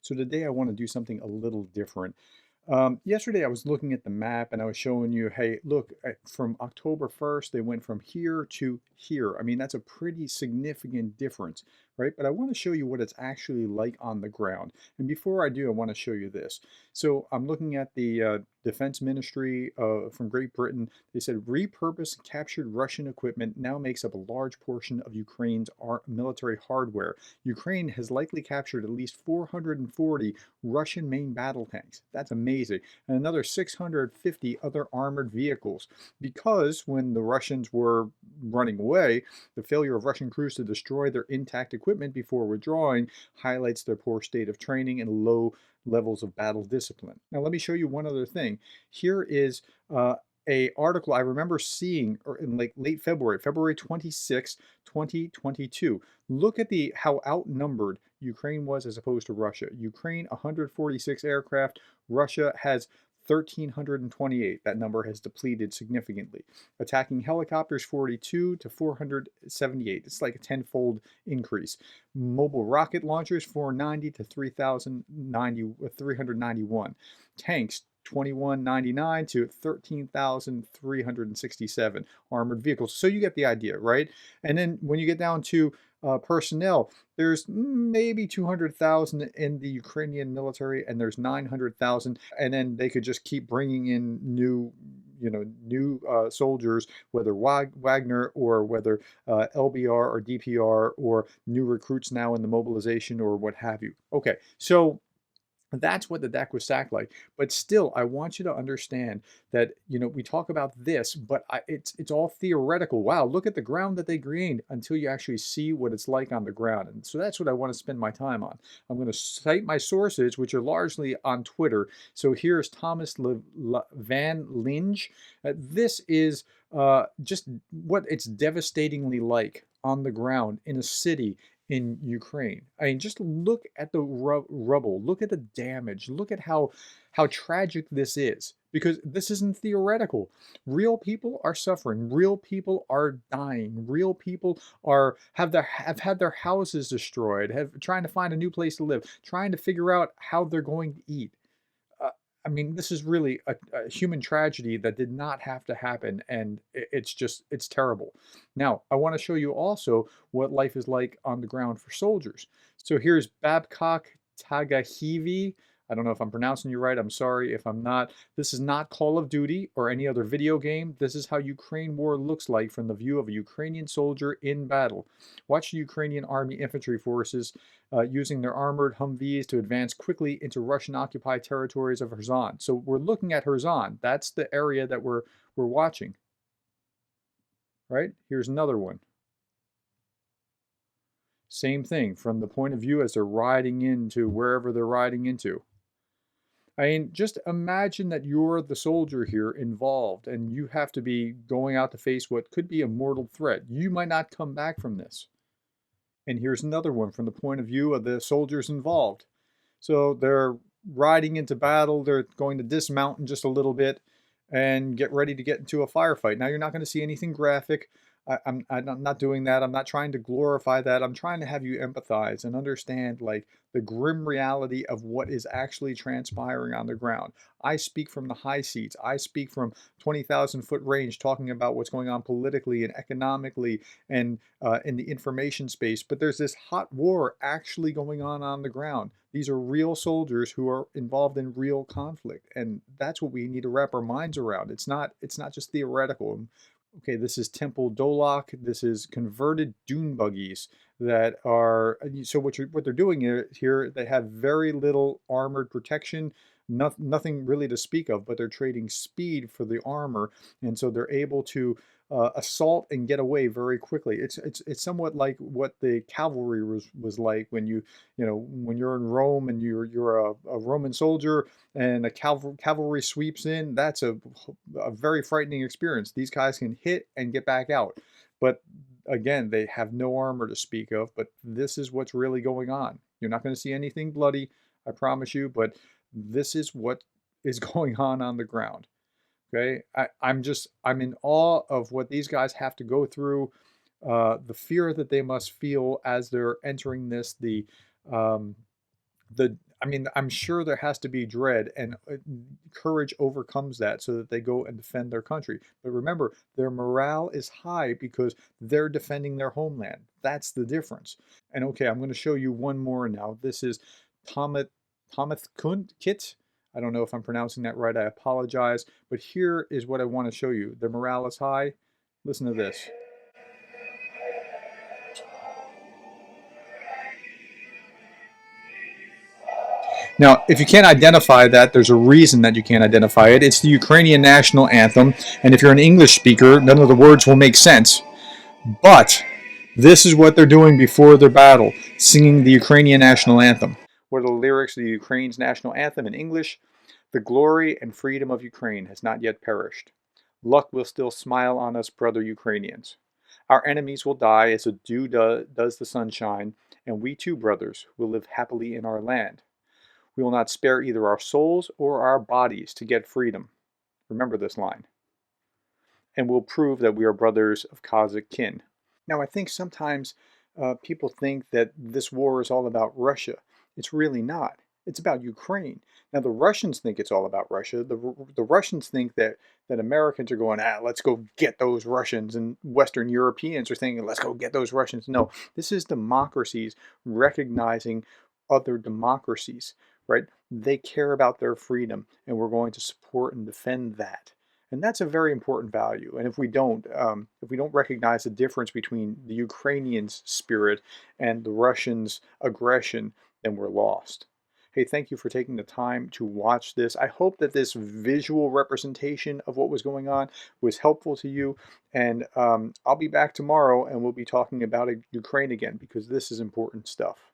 So today I want to do something a little different. Yesterday I was looking at the map and I was showing you, hey, look, from October 1st, they went from here to here. I mean, that's a pretty significant difference, right? But I want to show you what it's actually like on the ground. And before I do, I want to show you this. So I'm looking at the Defense Ministry from Great Britain. They said repurposed and captured Russian equipment now makes up a large portion of Ukraine's military hardware. Ukraine has likely captured at least 440 Russian main battle tanks. That's amazing. And another 650 other armored vehicles. Because when the Russians were running away, the failure of Russian crews to destroy their intact equipment before withdrawing highlights their poor state of training and low levels of battle discipline. Now, let me show you one other thing. Here is a article I remember seeing in like late February, February 26, 2022. Look at how outnumbered Ukraine was as opposed to Russia. Ukraine, 146 aircraft. Russia has 1,328. That number has depleted significantly. Attacking helicopters, 42 to 478. It's like a tenfold increase. Mobile rocket launchers, 490 to 391. Tanks, 2199 to 13,367 armored vehicles. So you get the idea, right? And then when you get down to personnel, there's maybe 200,000 in the Ukrainian military, and there's 900,000, and then they could just keep bringing in new soldiers, whether Wagner or whether LBR or DPR or new recruits now in the mobilization or what have you. Okay, so that's what the deck was stacked like. But still, I want you to understand that, we talk about this, but it's all theoretical. Wow, look at the ground that they gained until you actually see what it's like on the ground. And so that's what I want to spend my time on. I'm going to cite my sources, which are largely on Twitter. So here's Thomas Van Linge. This is just what it's devastatingly like on the ground in a city in Ukraine. I mean, just look at the rubble, look at the damage, look at how tragic this is, because this isn't theoretical. Real people are suffering, real people are dying, real people have had their houses destroyed, trying to find a new place to live, trying to figure out how they're going to eat. I mean, this is really a human tragedy that did not have to happen, and it's terrible. Now, I want to show you also what life is like on the ground for soldiers. So here's Babcock Tagahivi. I don't know if I'm pronouncing you right. I'm sorry if I'm not. This is not Call of Duty or any other video game. This is how Ukraine war looks like from the view of a Ukrainian soldier in battle. Watch the Ukrainian Army infantry forces using their armored Humvees to advance quickly into Russian-occupied territories of Kherson. So we're looking at Kherson. That's the area that we're watching. Right? Here's another one. Same thing from the point of view as they're riding into wherever they're riding into. I mean, just imagine that you're the soldier here involved and you have to be going out to face what could be a mortal threat. You might not come back from this. And here's another one from the point of view of the soldiers involved. So they're riding into battle, they're going to dismount in just a little bit and get ready to get into a firefight. Now, you're not going to see anything graphic. I'm not doing that. I'm not trying to glorify that. I'm trying to have you empathize and understand like the grim reality of what is actually transpiring on the ground. I speak from the high seats. I speak from 20,000 foot range talking about what's going on politically and economically and in the information space. But there's this hot war actually going on the ground. These are real soldiers who are involved in real conflict. And that's what we need to wrap our minds around. It's not just theoretical. Okay, this is Temple Doloc. This is converted dune buggies that are, so what they're doing here, they have very little armored protection, nothing really to speak of, but they're trading speed for the armor, and so they're able to assault and get away very quickly. It's somewhat like what the cavalry was like when when you're in Rome and you're a Roman soldier and a cavalry sweeps in. That's a very frightening experience. These guys can hit and get back out, but again, they have no armor to speak of. But this is what's really going on. You're not going to see anything bloody, I promise you, but this is what is going on the ground. Okay, I'm in awe of what these guys have to go through, the fear that they must feel as they're entering this, I mean, I'm sure there has to be dread, and courage overcomes that so that they go and defend their country. But remember, their morale is high because they're defending their homeland. That's the difference. And okay, I'm going to show you one more now. This is Thomas Kit. I don't know if I'm pronouncing that right. I apologize. But here is what I want to show you. Their morale is high. Listen to this. Now, if you can't identify that, there's a reason that you can't identify it. It's the Ukrainian national anthem, and if you're an English speaker, none of the words will make sense. But this is what they're doing before their battle, singing the Ukrainian national anthem. What are the lyrics of the Ukraine's national anthem in English? The glory and freedom of Ukraine has not yet perished. Luck will still smile on us, brother Ukrainians. Our enemies will die as the dew does the sunshine, and we too, brothers, will live happily in our land. We will not spare either our souls or our bodies to get freedom. Remember this line. And we'll prove that we are brothers of Kazakh kin. Now, I think sometimes people think that this war is all about Russia. It's really not. It's about Ukraine. Now, the Russians think it's all about Russia. The Russians think that Americans are going, let's go get those Russians. And Western Europeans are thinking, let's go get those Russians. No, this is democracies recognizing other democracies, right? They care about their freedom, and we're going to support and defend that. And that's a very important value. And if we don't recognize the difference between the Ukrainians' spirit and the Russians' aggression, then we're lost. Hey, thank you for taking the time to watch this. I hope that this visual representation of what was going on was helpful to you. And I'll be back tomorrow, and we'll be talking about Ukraine again, because this is important stuff.